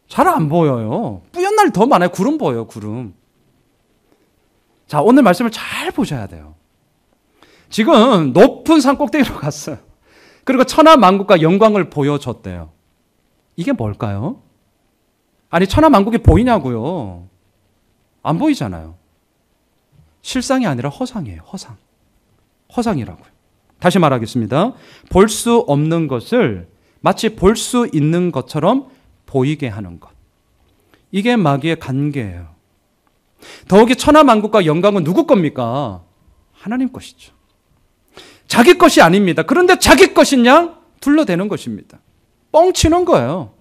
잘 안 보여요. 뿌연 날 더 많아요. 구름 보여요. 구름. 자, 오늘 말씀을 잘 보셔야 돼요. 지금 높은 산 꼭대기로 갔어요. 그리고 천하만국과 영광을 보여줬대요. 이게 뭘까요? 아니 천하만국이 보이냐고요. 안 보이잖아요. 실상이 아니라 허상이에요. 허상. 허상이라고요. 다시 말하겠습니다. 볼 수 없는 것을 마치 볼 수 있는 것처럼 보이게 하는 것. 이게 마귀의 관계예요. 더욱이 천하만국과 영광은 누구 겁니까? 하나님 것이죠. 자기 것이 아닙니다. 그런데 자기 것인 양 둘러대는 것입니다. 뻥치는 거예요.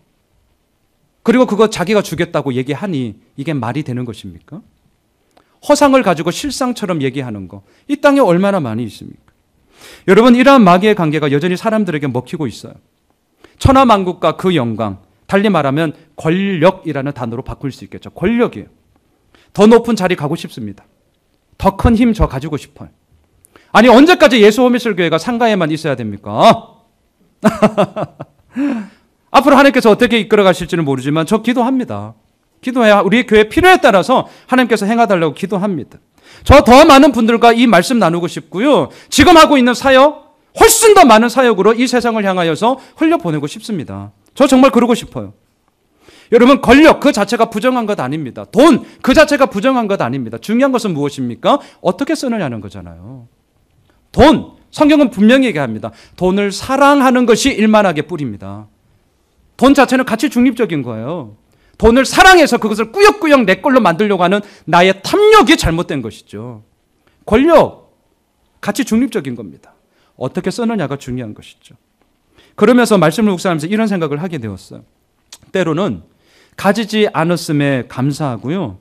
그리고 그거 자기가 주겠다고 얘기하니 이게 말이 되는 것입니까? 허상을 가지고 실상처럼 얘기하는 거. 이 땅에 얼마나 많이 있습니까? 여러분, 이러한 마귀의 관계가 여전히 사람들에게 먹히고 있어요. 천하만국과 그 영광, 달리 말하면 권력이라는 단어로 바꿀 수 있겠죠. 권력이에요. 더 높은 자리 가고 싶습니다. 더 큰 힘 저 가지고 싶어요. 아니 언제까지 예수호미술교회가 상가에만 있어야 됩니까? 앞으로 하나님께서 어떻게 이끌어 가실지는 모르지만 저 기도합니다. 기도해야 우리 교회 필요에 따라서 하나님께서 행하달라고 기도합니다. 저 더 많은 분들과 이 말씀 나누고 싶고요. 지금 하고 있는 사역, 훨씬 더 많은 사역으로 이 세상을 향하여서 흘려보내고 싶습니다. 저 정말 그러고 싶어요. 여러분, 권력 그 자체가 부정한 것 아닙니다. 돈 그 자체가 부정한 것 아닙니다. 중요한 것은 무엇입니까? 어떻게 쓰느냐는 거잖아요. 돈, 성경은 분명히 얘기합니다. 돈을 사랑하는 것이 일만하게 뿌립니다. 돈 자체는 가치 중립적인 거예요. 돈을 사랑해서 그것을 꾸역꾸역 내 걸로 만들려고 하는 나의 탐욕이 잘못된 것이죠. 권력, 가치 중립적인 겁니다. 어떻게 쓰느냐가 중요한 것이죠. 그러면서 말씀을 묵상하면서 이런 생각을 하게 되었어요. 때로는 가지지 않았음에 감사하고요.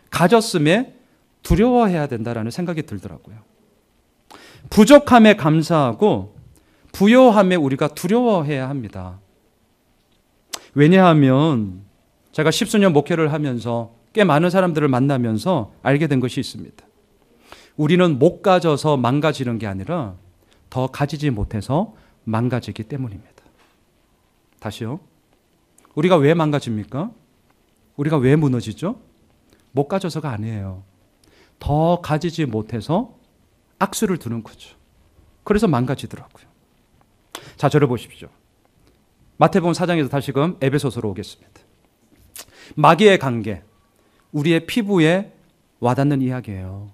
가졌음에 두려워해야 된다라는 생각이 들더라고요. 부족함에 감사하고 부요함에 우리가 두려워해야 합니다. 왜냐하면 제가 10수년 목회를 하면서 꽤 많은 사람들을 만나면서 알게 된 것이 있습니다. 우리는 못 가져서 망가지는 게 아니라 더 가지지 못해서 망가지기 때문입니다. 다시요. 우리가 왜 망가집니까? 우리가 왜 무너지죠? 못 가져서가 아니에요. 더 가지지 못해서 악수를 두는 거죠. 그래서 망가지더라고요. 자, 저를 보십시오. 마태복음 4장에서 다시금 에베소서로 오겠습니다. 마귀의 관계, 우리의 피부에 와닿는 이야기예요.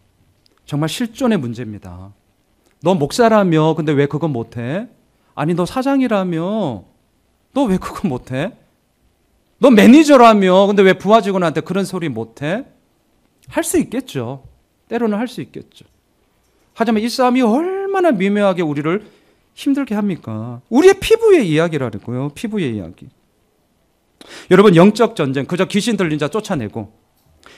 정말 실존의 문제입니다. 너 목사라며 근데 왜 그건 못해? 아니 너 사장이라며 너 왜 그건 못해? 너 매니저라며 근데 왜 부하 직원한테 그런 소리 못해? 할 수 있겠죠. 때로는 할 수 있겠죠. 하지만 이 싸움이 얼마나 미묘하게 우리를 힘들게 합니까? 우리의 피부의 이야기라고요. 피부의 이야기. 여러분, 영적 전쟁 그저 귀신 들린 자 쫓아내고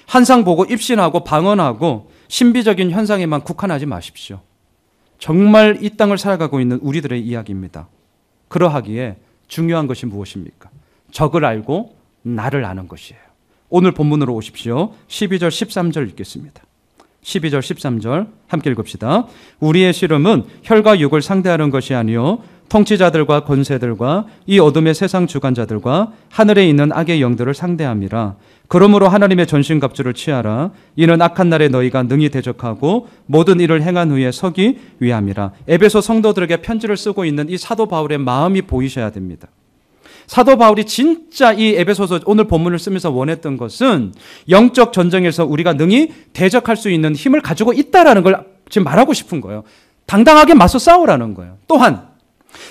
환상 보고 입신하고 방언하고 신비적인 현상에만 국한하지 마십시오. 정말 이 땅을 살아가고 있는 우리들의 이야기입니다. 그러하기에 중요한 것이 무엇입니까? 적을 알고 나를 아는 것이에요. 오늘 본문으로 오십시오. 12절 13절 읽겠습니다. 12절 13절 함께 읽읍시다. 우리의 씨름은 혈과 육을 상대하는 것이 아니요 통치자들과 권세들과 이 어둠의 세상 주관자들과 하늘에 있는 악의 영들을 상대함이라. 그러므로 하나님의 전신갑주를 취하라. 이는 악한 날에 너희가 능히 대적하고 모든 일을 행한 후에 서기 위함이라. 에베소 성도들에게 편지를 쓰고 있는 이 사도 바울의 마음이 보이셔야 됩니다. 사도 바울이 진짜 이 에베소서 오늘 본문을 쓰면서 원했던 것은 영적 전쟁에서 우리가 능히 대적할 수 있는 힘을 가지고 있다라는 걸 지금 말하고 싶은 거예요. 당당하게 맞서 싸우라는 거예요. 또한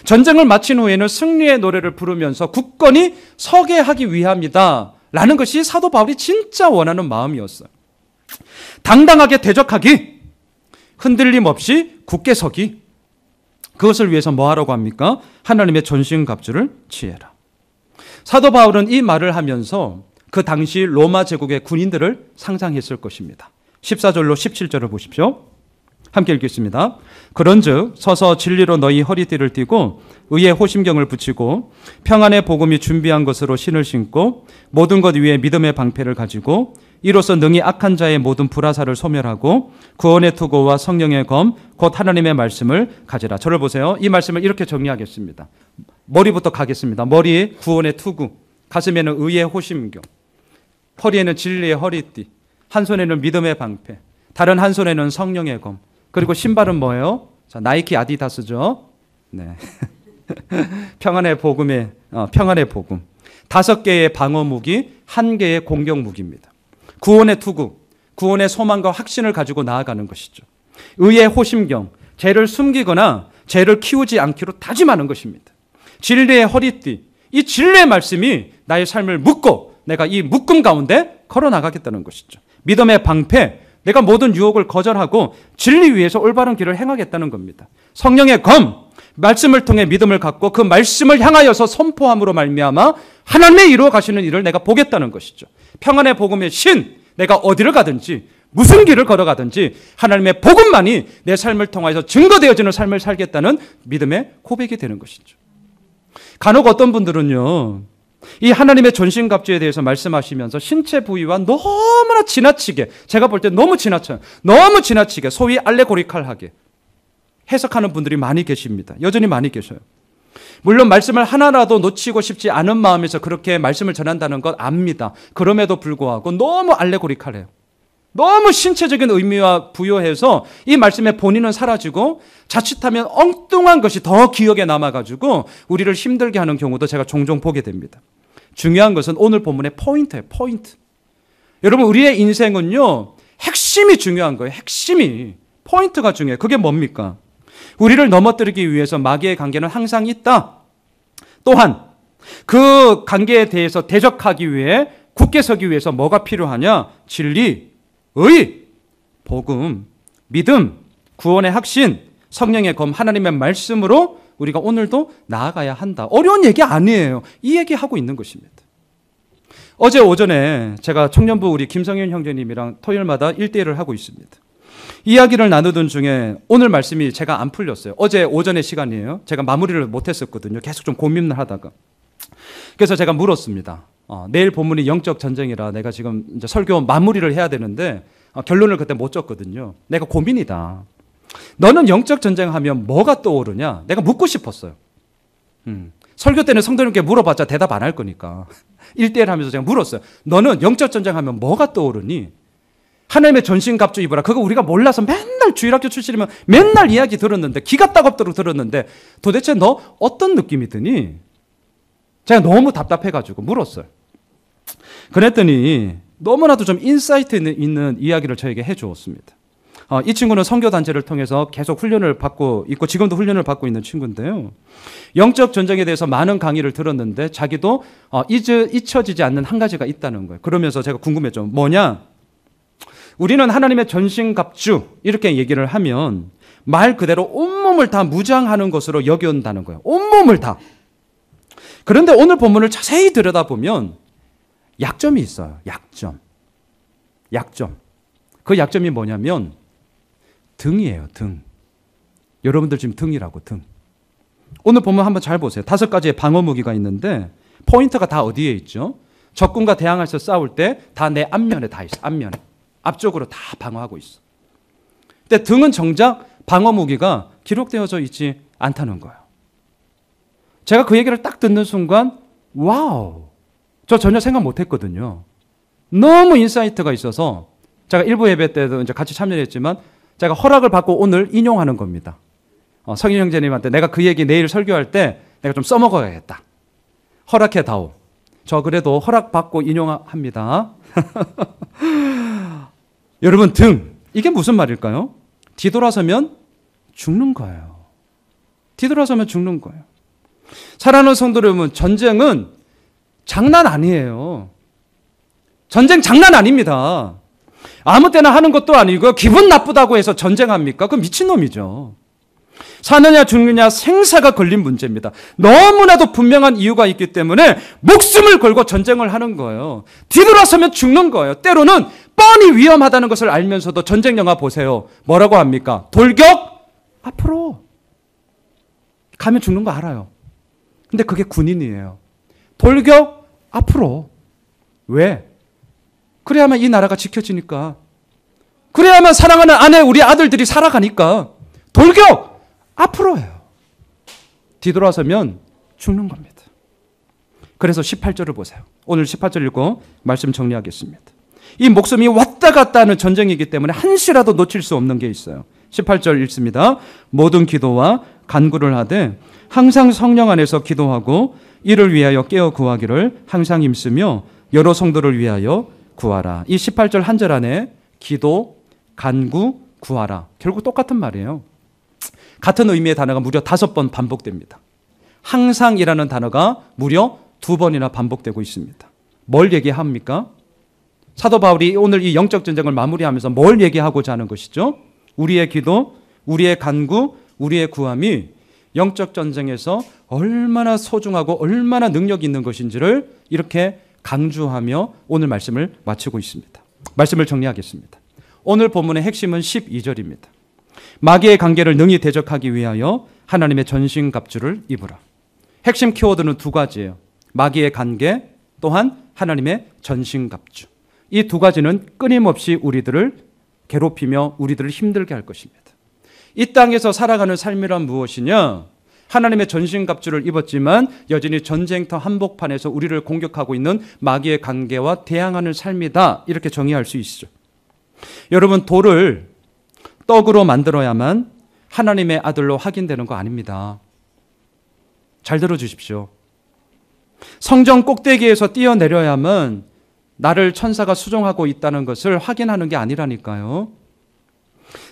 전쟁을 마친 후에는 승리의 노래를 부르면서 굳건히 서게 하기 위함이다 라는 것이 사도 바울이 진짜 원하는 마음이었어요. 당당하게 대적하기, 흔들림 없이 굳게 서기. 그것을 위해서 뭐 하라고 합니까? 하나님의 전신갑주를 취해라. 사도 바울은 이 말을 하면서 그 당시 로마 제국의 군인들을 상상했을 것입니다. 14절로 17절을 보십시오. 함께 읽겠습니다. 그런즉 서서 진리로 너희 허리띠를 띠고 의의 호심경을 붙이고 평안의 복음이 준비한 것으로 신을 신고 모든 것 위에 믿음의 방패를 가지고 이로써 능히 악한 자의 모든 불화살을 소멸하고 구원의 투구와 성령의 검 곧 하나님의 말씀을 가지라. 저를 보세요. 이 말씀을 이렇게 정리하겠습니다. 머리부터 가겠습니다. 머리에 구원의 투구, 가슴에는 의의 호심경, 허리에는 진리의 허리띠, 한 손에는 믿음의 방패, 다른 한 손에는 성령의 검, 그리고 신발은 뭐예요? 자, 나이키 아디다스죠. 네. 평안의 복음. 5개의 방어 무기, 1개의 공격 무기입니다. 구원의 투구, 구원의 소망과 확신을 가지고 나아가는 것이죠. 의의 호심경, 죄를 숨기거나 죄를 키우지 않기로 다짐하는 것입니다. 진리의 허리띠, 이 진리의 말씀이 나의 삶을 묶고 내가 이 묶음 가운데 걸어 나가겠다는 것이죠. 믿음의 방패, 내가 모든 유혹을 거절하고 진리 위에서 올바른 길을 행하겠다는 겁니다. 성령의 검, 말씀을 통해 믿음을 갖고 그 말씀을 향하여서 선포함으로 말미암아 하나님의 이루어 가시는 일을 내가 보겠다는 것이죠. 평안의 복음의 신, 내가 어디를 가든지 무슨 길을 걸어가든지 하나님의 복음만이 내 삶을 통해서 증거되어지는 삶을 살겠다는 믿음의 고백이 되는 것이죠. 간혹 어떤 분들은요, 이 하나님의 전신갑주에 대해서 말씀하시면서 신체 부위와 너무나 지나치게, 제가 볼 때 너무 지나쳐요. 너무 지나치게 소위 알레고리칼하게 해석하는 분들이 많이 계십니다. 여전히 많이 계셔요. 물론 말씀을 하나라도 놓치고 싶지 않은 마음에서 그렇게 말씀을 전한다는 것 압니다. 그럼에도 불구하고 너무 알레고리칼해요. 너무 신체적인 의미와 부여해서 이 말씀의 본인은 사라지고 자칫하면 엉뚱한 것이 더 기억에 남아가지고 우리를 힘들게 하는 경우도 제가 종종 보게 됩니다. 중요한 것은 오늘 본문의 포인트예요. 포인트. 여러분, 우리의 인생은요, 핵심이 중요한 거예요. 핵심이. 포인트가 중요해요. 그게 뭡니까? 우리를 넘어뜨리기 위해서 마귀의 관계는 항상 있다. 또한 그 관계에 대해서 대적하기 위해, 굳게 서기 위해서 뭐가 필요하냐? 진리, 의, 복음, 믿음, 구원의 확신, 성령의 검, 하나님의 말씀으로 우리가 오늘도 나아가야 한다. 어려운 얘기 아니에요. 이 얘기하고 있는 것입니다. 어제 오전에 제가 청년부 우리 김성현 형제님이랑 토요일마다 1대1을 하고 있습니다. 이야기를 나누던 중에 오늘 말씀이 제가 안 풀렸어요. 어제 오전의 시간이에요. 제가 마무리를 못했었거든요. 계속 좀 고민을 하다가. 그래서 제가 물었습니다. 내일 본문이 영적 전쟁이라 내가 지금 이제 설교 마무리를 해야 되는데 결론을 그때 못 줬거든요. 내가 고민이다. 너는 영적 전쟁하면 뭐가 떠오르냐? 내가 묻고 싶었어요. 설교 때는 성도님께 물어봤자 대답 안 할 거니까 1대1 하면서 제가 물었어요. 너는 영적 전쟁하면 뭐가 떠오르니? 하나님의 전신갑주 입어라. 그거 우리가 몰라서 맨날 주일학교 출신이면 맨날 이야기 들었는데, 기가 따갑도록 들었는데 도대체 너 어떤 느낌이 드니? 제가 너무 답답해가지고 물었어요. 그랬더니 너무나도 좀 인사이트 있는 이야기를 저에게 해주었습니다. 이 친구는 선교단체를 통해서 계속 훈련을 받고 있고 지금도 훈련을 받고 있는 친구인데요. 영적 전쟁에 대해서 많은 강의를 들었는데 자기도 잊혀지지 않는 한 가지가 있다는 거예요. 그러면서 제가 궁금했죠. 뭐냐? 우리는 하나님의 전신갑주 이렇게 얘기를 하면 말 그대로 온몸을 다 무장하는 것으로 여겨온다는 거예요. 온몸을 다. 그런데 오늘 본문을 자세히 들여다보면 약점이 있어요. 약점. 그 약점이 뭐냐면 등이에요. 등. 여러분들 지금 등이라고, 등. 오늘 본문 한번 잘 보세요. 5가지의 방어 무기가 있는데 포인트가 다 어디에 있죠? 적군과 대항해서 싸울 때 다 내 앞면에 다 있어. 앞면에. 앞쪽으로 다 방어하고 있어. 근데 등은 정작 방어 무기가 기록되어져 있지 않다는 거예요. 제가 그 얘기를 딱 듣는 순간 와우, 저 전혀 생각 못했거든요. 너무 인사이트가 있어서 제가 일부 예배 때도 이제 같이 참여했지만 제가 허락을 받고 오늘 인용하는 겁니다. 성인 형제님한테 내가 그 얘기 내일 설교할 때 내가 좀 써먹어야겠다. 허락해 다오. 저 그래도 허락받고 인용합니다. 여러분, 등, 이게 무슨 말일까요? 뒤돌아서면 죽는 거예요. 뒤돌아서면 죽는 거예요. 사랑하는 성도 여러분, 전쟁은 장난 아니에요. 전쟁 장난 아닙니다. 아무 때나 하는 것도 아니고 기분 나쁘다고 해서 전쟁합니까? 그건 미친놈이죠. 사느냐 죽느냐 생사가 걸린 문제입니다. 너무나도 분명한 이유가 있기 때문에 목숨을 걸고 전쟁을 하는 거예요. 뒤돌아서면 죽는 거예요. 때로는 뻔히 위험하다는 것을 알면서도 전쟁 영화 보세요. 뭐라고 합니까? 돌격 앞으로. 가면 죽는 거 알아요. 근데 그게 군인이에요. 돌격 앞으로. 왜? 그래야만 이 나라가 지켜지니까. 그래야만 사랑하는 아내, 우리 아들들이 살아가니까. 돌격 앞으로 해요. 뒤돌아서면 죽는 겁니다. 그래서 18절을 보세요. 오늘 18절 읽고 말씀 정리하겠습니다. 이 목숨이 왔다 갔다 하는 전쟁이기 때문에 한시라도 놓칠 수 없는 게 있어요. 18절 읽습니다. 모든 기도와 간구를 하되 항상 성령 안에서 기도하고 이를 위하여 깨어 구하기를 항상 힘쓰며 여러 성도를 위하여 구하라. 이 18절 한 절 안에 기도, 간구, 구하라. 결국 똑같은 말이에요. 같은 의미의 단어가 무려 5번 반복됩니다. 항상이라는 단어가 무려 2번이나 반복되고 있습니다. 뭘 얘기합니까? 사도 바울이 오늘 이 영적 전쟁을 마무리하면서 뭘 얘기하고자 하는 것이죠? 우리의 기도, 우리의 간구, 우리의 구함이 영적 전쟁에서 얼마나 소중하고 얼마나 능력 있는 것인지를 이렇게 강조하며 오늘 말씀을 마치고 있습니다. 말씀을 정리하겠습니다. 오늘 본문의 핵심은 12절입니다. 마귀의 관계를 능히 대적하기 위하여 하나님의 전신갑주를 입으라. 핵심 키워드는 2가지예요. 마귀의 관계 또한 하나님의 전신갑주. 이 2가지는 끊임없이 우리들을 괴롭히며 우리들을 힘들게 할 것입니다. 이 땅에서 살아가는 삶이란 무엇이냐? 하나님의 전신갑주를 입었지만 여전히 전쟁터 한복판에서 우리를 공격하고 있는 마귀의 관계와 대항하는 삶이다. 이렇게 정의할 수 있죠. 여러분, 돌을 떡으로 만들어야만 하나님의 아들로 확인되는 거 아닙니다. 잘 들어주십시오. 성전 꼭대기에서 뛰어내려야만 나를 천사가 수종하고 있다는 것을 확인하는 게 아니라니까요.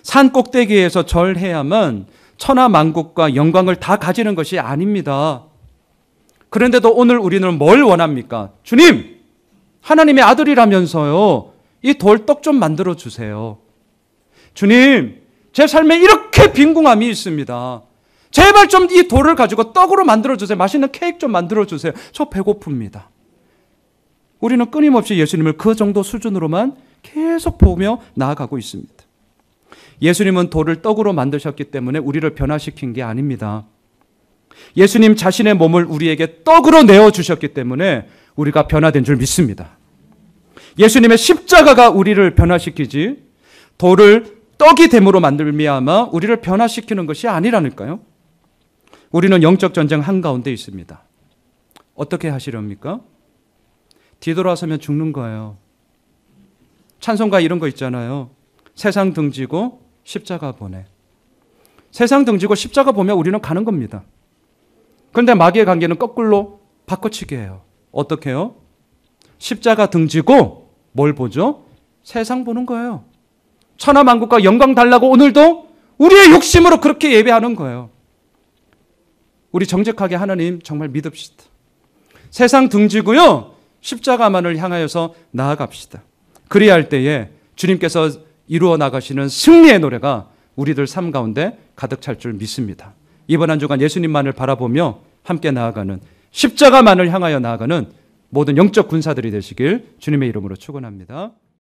산 꼭대기에서 절해야만 천하만국과 영광을 다 가지는 것이 아닙니다. 그런데도 오늘 우리는 뭘 원합니까? 주님, 하나님의 아들이라면서요. 이 돌 떡 좀 만들어 주세요. 주님, 제 삶에 이렇게 빈궁함이 있습니다. 제발 좀 이 돌을 가지고 떡으로 만들어 주세요. 맛있는 케이크 좀 만들어 주세요. 저 배고픕니다. 우리는 끊임없이 예수님을 그 정도 수준으로만 계속 보며 나아가고 있습니다. 예수님은 돌을 떡으로 만드셨기 때문에 우리를 변화시킨 게 아닙니다. 예수님 자신의 몸을 우리에게 떡으로 내어주셨기 때문에 우리가 변화된 줄 믿습니다. 예수님의 십자가가 우리를 변화시키지 돌을 떡이 됨으로 만들미야마 우리를 변화시키는 것이 아니라니까요. 우리는 영적 전쟁 한가운데 있습니다. 어떻게 하시렵니까? 뒤돌아서면 죽는 거예요. 찬송가 이런 거 있잖아요. 세상 등지고 십자가 보내. 세상 등지고 십자가 보면 우리는 가는 겁니다. 그런데 마귀의 관계는 거꾸로 바꿔치기 해요. 어떻게 해요? 십자가 등지고 뭘 보죠? 세상 보는 거예요. 천하만국과 영광 달라고 오늘도 우리의 욕심으로 그렇게 예배하는 거예요. 우리 정직하게 하나님 정말 믿읍시다. 세상 등지고요. 십자가만을 향하여서 나아갑시다. 그리할 때에 주님께서 이루어 나가시는 승리의 노래가 우리들 삶 가운데 가득 찰 줄 믿습니다. 이번 한 주간 예수님만을 바라보며 함께 나아가는 십자가만을 향하여 나아가는 모든 영적 군사들이 되시길 주님의 이름으로 축원합니다.